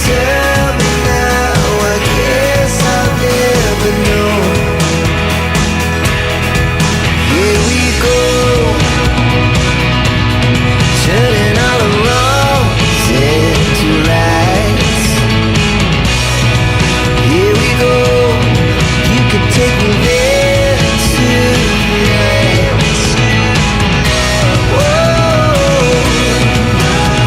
tell me now, I guess I'll never know. Here we go, turning all the wrongs into rights. Here we go, you can take me there tonight. Whoa,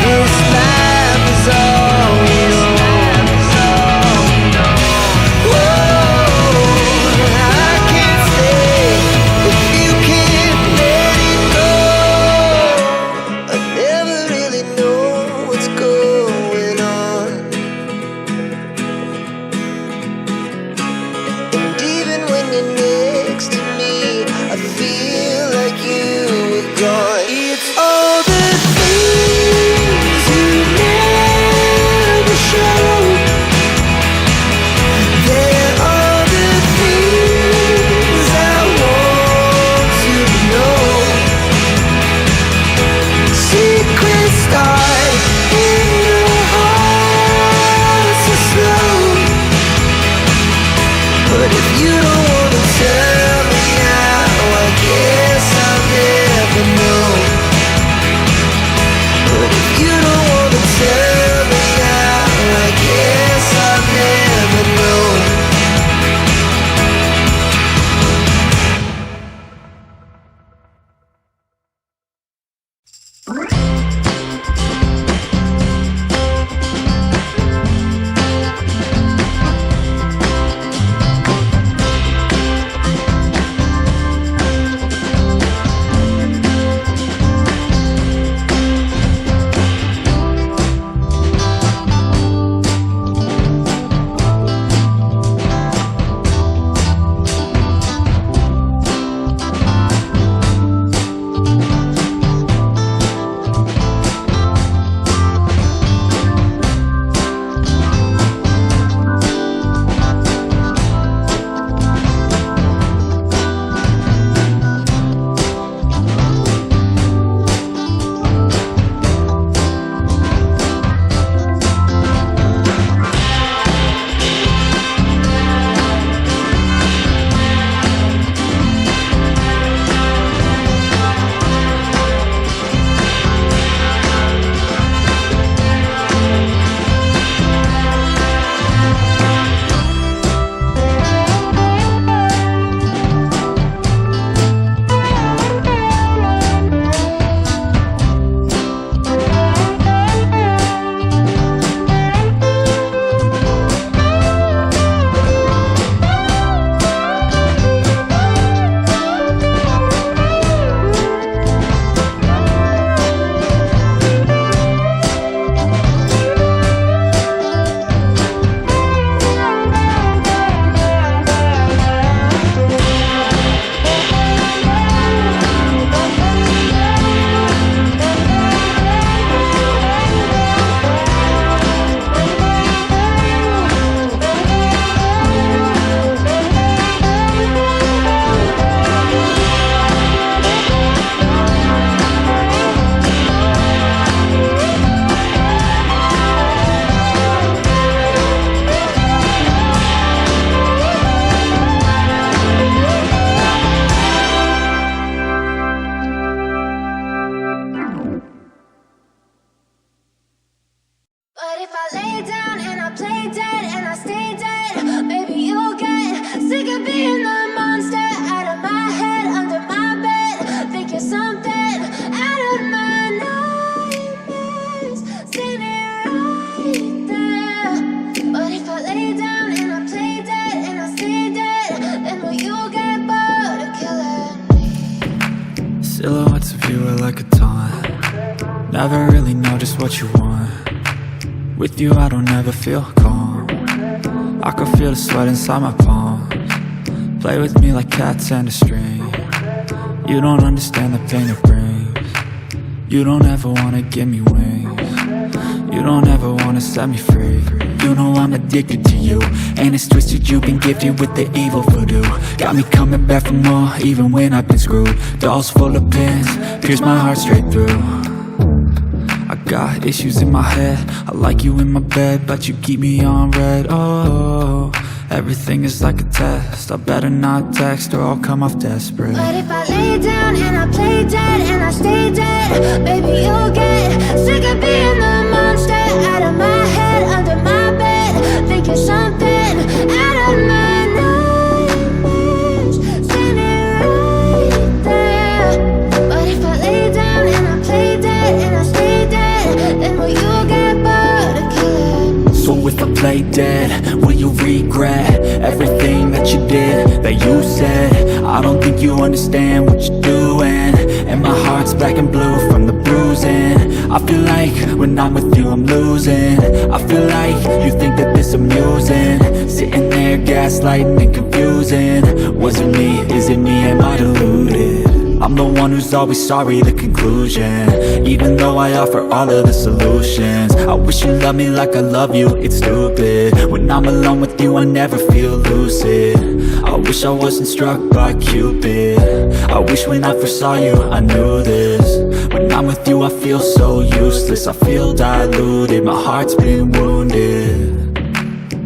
this life is all we know. Whoa, I can't stay if you can't let it go. I never really know what's going on, and even when you're next to me, I feel like you were gone. It's all the things you never show. They're all the things I want to know. Secrets start in your heart so slow. But if you don't wanna tell me now, I guess I'll never know. But if you don't wanna tell me now, I guess I'll never know. But if I lay down and I play dead and I stay dead, maybe you'll get sick of being the monster out of my head, under my bed. Think you're something out of my nightmares, standing right there. But if I lay down and I play dead and I stay dead, then will you get bored of killing me? Silhouettes of you are like a taunt. Never really know just what you want. With you I don't ever feel calm. I can feel the sweat inside my palms. Play with me like cats and a string. You don't understand the pain it brings. You don't ever wanna give me wings. You don't ever wanna set me free. You know I'm addicted to you, and it's twisted, you've been gifted with the evil voodoo. Got me coming back for more, even when I've been screwed. Dolls full of pins, pierce my heart straight through. I Got issues in my head, I like you in my bed, but you keep me on red. Oh, everything is like a test, I better not text or I'll come off desperate. But if I lay down and I play dead and I stay dead, baby, you'll get sick of being the monster out of my head, under my bed. Think you're something out of my nightmares, standing right there. But if I lay down and I play dead and I stay dead, then will you get bored of killing? So if I play dead, will you regret everything that you did, that you said? I don't think you understand what you're doing, and my heart's black and blue from the bruising. I feel like when I'm with you I'm losing. I feel like you think that this amusing, sitting there gaslighting and confusing. Was it me? Is it me? Am I deluded? I'm the one who's always sorry, the conclusion, even though I offer all of the solutions. I wish you loved me like I love you, it's stupid. When I'm alone with you I never feel lucid. I wish I wasn't struck by Cupid. I wish when I first saw you I knew this. When I'm with you I feel so useless, I feel diluted, my heart's been wounded.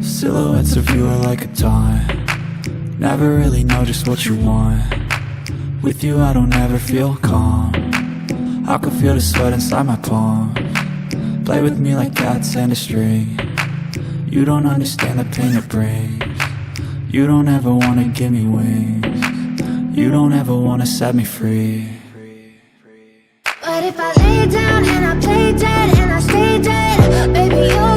Silhouettes of you are like a taunt, never really know just what you want. With you I don't ever feel calm, I can feel the sweat inside my palms. Play with me like cats and a string, you don't understand the pain it brings. You don't ever wanna give me wings, you don't ever wanna set me free. But if I lay down and I play dead and I stay dead, baby, you'll